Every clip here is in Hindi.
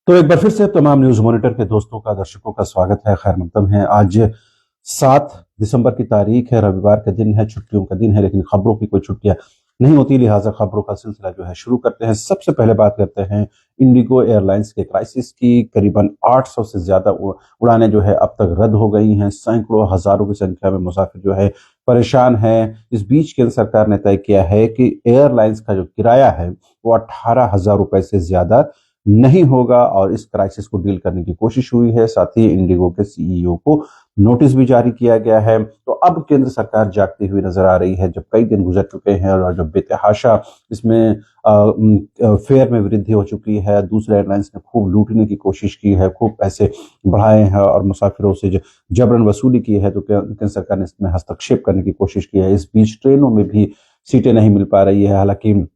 तो एक बार फिर से तमाम न्यूज मॉनिटर के दोस्तों का दर्शकों का स्वागत है। खैर मकदम है। आज 7 दिसंबर की तारीख है, रविवार का दिन है, छुट्टियों का दिन है, लेकिन खबरों की कोई छुट्टियां नहीं होती, लिहाजा खबरों का सिलसिला जो है शुरू करते हैं। सबसे पहले बात करते हैं इंडिगो एयरलाइंस के क्राइसिस की। करीबन 800 से ज्यादा उड़ानें जो है अब तक रद्द हो गई हैं। सैकड़ों हजारों की संख्या में मुसाफिर जो है परेशान है। इस बीच केंद्र सरकार ने तय किया है कि एयरलाइंस का जो किराया है वो 18,000 रुपए से ज्यादा नहीं होगा और इस क्राइसिस को डील करने की कोशिश हुई है। साथ ही इंडिगो के सीईओ को नोटिस भी जारी किया गया है। तो अब केंद्र सरकार जागती हुई नजर आ रही है, जब कई दिन गुजर चुके हैं और जब बेतहाशा इसमें फेयर में वृद्धि हो चुकी है। दूसरे एयरलाइंस ने खूब लूटने की कोशिश की है, खूब पैसे बढ़ाए हैं और मुसाफिरों से जबरन वसूली की है। तो केंद्र सरकार ने इसमें हस्तक्षेप करने की कोशिश की है। इस बीच ट्रेनों में भी सीटें नहीं मिल पा रही है। हालांकि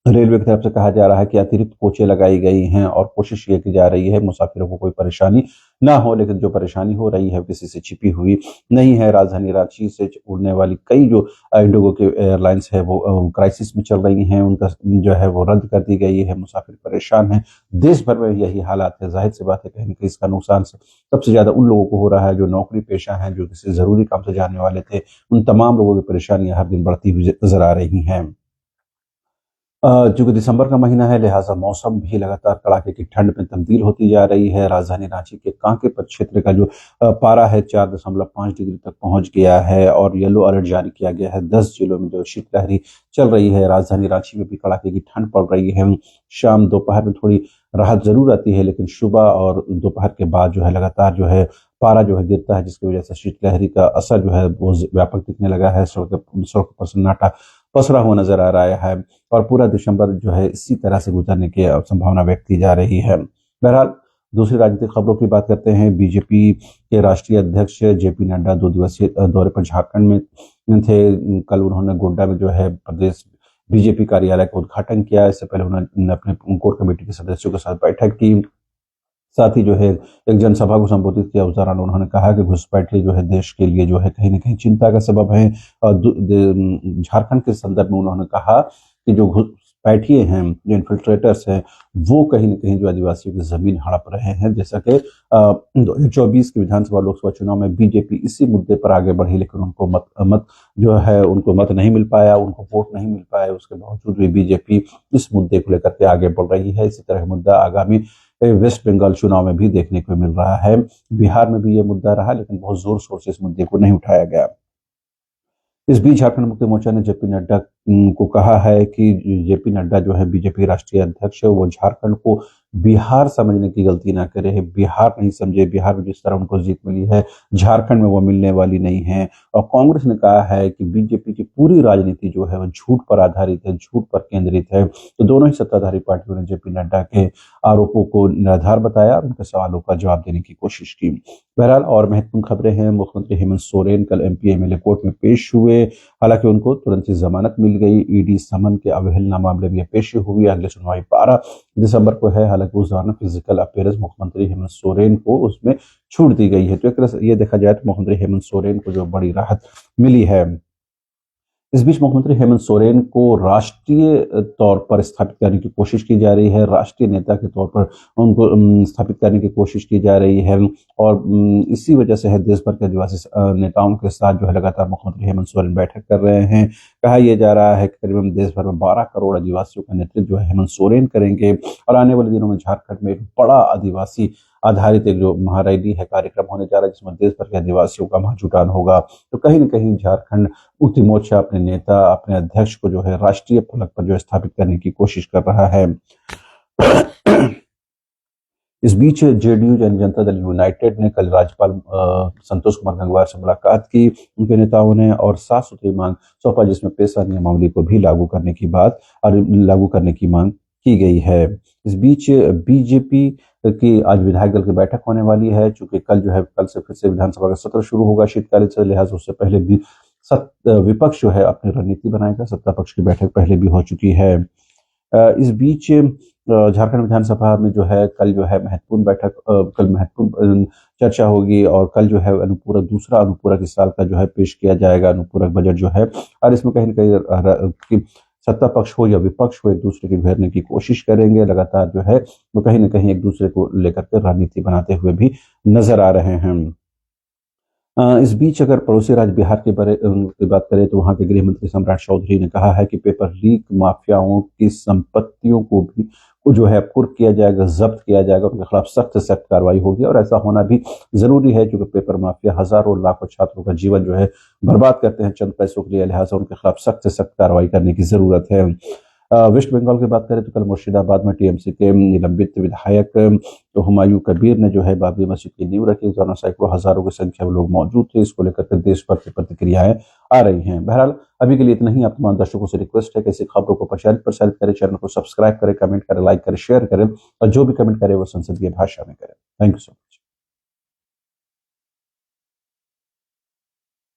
रेलवे की तरफ से कहा जा रहा है कि अतिरिक्त कोचें लगाई गई हैं और कोशिश ये की जा रही है मुसाफिरों को कोई परेशानी ना हो, लेकिन जो परेशानी हो रही है किसी से छिपी हुई नहीं है। राजधानी रांची से उड़ने वाली कई जो इंडिगो के एयरलाइंस है वो क्राइसिस में चल रही हैं, उनका जो है वो रद्द कर दी गई है। मुसाफिर परेशान हैं, देश भर में यही हालात है। जाहिर सी बात है, कहीं ना कहीं इसका नुकसान सबसे ज्यादा उन लोगों को हो रहा है जो नौकरी पेशा हैं, जो किसी जरूरी काम से जाने वाले थे। उन तमाम लोगों की परेशानियां हर दिन बढ़ती हुई नजर आ रही हैं। चूंकि दिसंबर का महीना है, लिहाजा मौसम भी लगातार कड़ाके की ठंड में तब्दील होती जा रही है। राजधानी रांची के कांके क्षेत्र का जो पारा है 4.5 डिग्री तक पहुंच गया है और येलो अलर्ट जारी किया गया है। 10 जिलों में जो शीतलहरी चल रही है। राजधानी रांची में भी कड़ाके की ठंड पड़ रही है। शाम दोपहर में थोड़ी राहत जरूर आती है, लेकिन सुबह और दोपहर के बाद जो है लगातार जो है पारा जो है गिरता है, जिसकी वजह से शीतलहरी का असर जो है वो व्यापक दिखने लगा है। सड़क पर सन्नाटा पसरा हुआ नजर आ रहा है और पूरा दिसंबर जो है इसी तरह से गुजरने की संभावना व्यक्त की जा रही है। बहरहाल, दूसरी राजनीतिक खबरों की बात करते हैं। बीजेपी के राष्ट्रीय अध्यक्ष जेपी नड्डा 2 दिवसीय दौरे पर झारखंड में थे। कल उन्होंने गोड्डा में जो है प्रदेश बीजेपी कार्यालय का उद्घाटन किया। इससे पहले उन्होंने अपने कोर कमेटी के सदस्यों के साथ बैठक की। साथ ही जो है एक जनसभा को संबोधित किया। उस दौरान उन्होंने कहा कि घुसपैठिए जो है देश के लिए जो है कहीं ना कहीं चिंता का सबब है। और झारखंड के संदर्भ में उन्होंने कहा कि जो घुसपैठिए हैं, जो इन्फिल्ट्रेटर्स हैं, वो कहीं ना कहीं जो आदिवासियों की जमीन हड़प रहे हैं। जैसा कि 2024 के विधानसभा लोकसभा चुनाव में बीजेपी इसी मुद्दे पर आगे बढ़ी, लेकिन उनको मत जो है उनको मत नहीं मिल पाया, उनको वोट नहीं मिल पाया। उसके बावजूद भी बीजेपी इस मुद्दे को लेकर के आगे बढ़ रही है। इसी तरह का मुद्दा आगामी वेस्ट बंगाल चुनाव में भी देखने को मिल रहा है। बिहार में भी ये मुद्दा रहा, लेकिन बहुत जोर शोर से इस मुद्दे को नहीं उठाया गया। इस बीच झारखंड मुक्ति मोर्चा ने जेपी नड्डा को कहा है कि जेपी नड्डा जो है बीजेपी राष्ट्रीय अध्यक्ष है, वो झारखंड को बिहार समझने की गलती ना करे। बिहार नहीं समझे। बिहार में जिस तरह उनको जीत मिली है, झारखंड में वो मिलने वाली नहीं है। और कांग्रेस ने कहा है कि बीजेपी की पूरी राजनीति जो है वो झूठ पर आधारित है, झूठ पर केंद्रित है। तो दोनों ही सत्ताधारी पार्टियों ने जेपी नड्डा के आरोपों को निराधार बताया और उनके सवालों का जवाब देने की कोशिश की। बहरहाल, और महत्वपूर्ण खबरें हैं। मुख्यमंत्री हेमंत सोरेन कल एमपी एमएलए कोर्ट में पेश हुए। हालांकि उनको तुरंत ही जमानत मिल गई। ईडी समन के अवहेलना मामले में पेशी हुई। अगली सुनवाई 12 दिसंबर को है। हालांकि उस दौरान फिजिकल अपीयरेंस मुख्यमंत्री हेमंत सोरेन को उसमें छूट दी गई है। तो एक तरह से ये देखा जाए तो मुख्यमंत्री हेमंत सोरेन को जो बड़ी राहत मिली है। इस बीच मुख्यमंत्री हेमंत सोरेन को राष्ट्रीय तौर पर स्थापित करने की कोशिश की जा रही है। राष्ट्रीय नेता के तौर पर उनको स्थापित करने की कोशिश की जा रही है और इसी वजह से है देश भर के आदिवासी नेताओं के साथ जो है लगातार मुख्यमंत्री हेमंत सोरेन बैठक कर रहे हैं। कहा यह जा रहा है कि करीबन देश भर में 12 करोड़ आदिवासियों का नेतृत्व जो है हेमंत सोरेन करेंगे और आने वाले दिनों में झारखंड में एक बड़ा आदिवासी आधारित एक जो महारैली है, कार्यक्रम होने जा रहा है, जिसमें देश भर के आदिवासियों का महाजुटान होगा। तो कहीं न कहीं झारखंड मुक्ति मोर्चा अपने नेता, अपने अध्यक्ष को जो है राष्ट्रीय फलक पर जो स्थापित करने की कोशिश कर रहा है। इस बीच जेडीयू जनता दल यूनाइटेड ने कल राज्यपाल संतोष कुमार गंगवार से मुलाकात की। उनके नेताओं ने और 7 सूत्री मांग सौंपा, जिसमें पेशा नियमावली को भी लागू करने की मांग की गई है। इस बीच बीजेपी की आज विधायक दल की बैठक होने वाली है। चूंकि कल से फिर से विधानसभा का सत्र शुरू होगा शीतकालीन से, लिहाजा उससे पहले भी विपक्ष जो है अपनी रणनीति बनाएगा। सत्ता पक्ष की बैठक पहले भी हो चुकी है। इस बीच झारखंड विधानसभा में जो है कल जो है कल महत्वपूर्ण चर्चा होगी और कल जो है दूसरा अनुपूरक इस साल का जो है पेश किया जाएगा, अनुपूरक बजट जो है। और इसमें कहीं न कहीं सत्ता पक्ष हो या विपक्ष हो, एक दूसरे को घेरने की कोशिश करेंगे। लगातार जो है वो कहीं न कहीं एक दूसरे को लेकर के रणनीति बनाते हुए भी नज़र आ रहे हैं। इस बीच अगर पड़ोसी राज्य बिहार की बात करें तो वहाँ के गृह मंत्री सम्राट चौधरी ने कहा है कि पेपर लीक माफियाओं की संपत्तियों को जो है अब कुर्क किया जाएगा, जब्त किया जाएगा, उनके खिलाफ सख्त से सख्त कार्रवाई होगी और ऐसा होना भी जरूरी है क्योंकि पेपर माफिया हजारों लाखों छात्रों का जीवन जो है बर्बाद करते हैं चंद पैसों के लिए। लिहाजा उनके खिलाफ सख्त से सख्त कार्रवाई करने की जरूरत है। वेस्ट बंगाल की बात करें तो कल मुर्शिदाबाद में टीएमसी के निलंबित विधायक तो हुमायूं कबीर ने जो है बाबरी मस्जिद की नींव रखी। दोनों सैकड़ों हजारों की संख्या में लोग मौजूद थे। इसको लेकर के देश भर से प्रतिक्रियाएं आ रही हैं। बहरहाल अभी के लिए इतना ही। आप तमाम दर्शकों से रिक्वेस्ट है कि ऐसी खबरों को प्रसारित करें, चैनल को सब्सक्राइब करें, कमेंट करें, लाइक करें, शेयर करें और जो भी कमेंट करें वो संसदीय भाषा में करें। Thank you so much.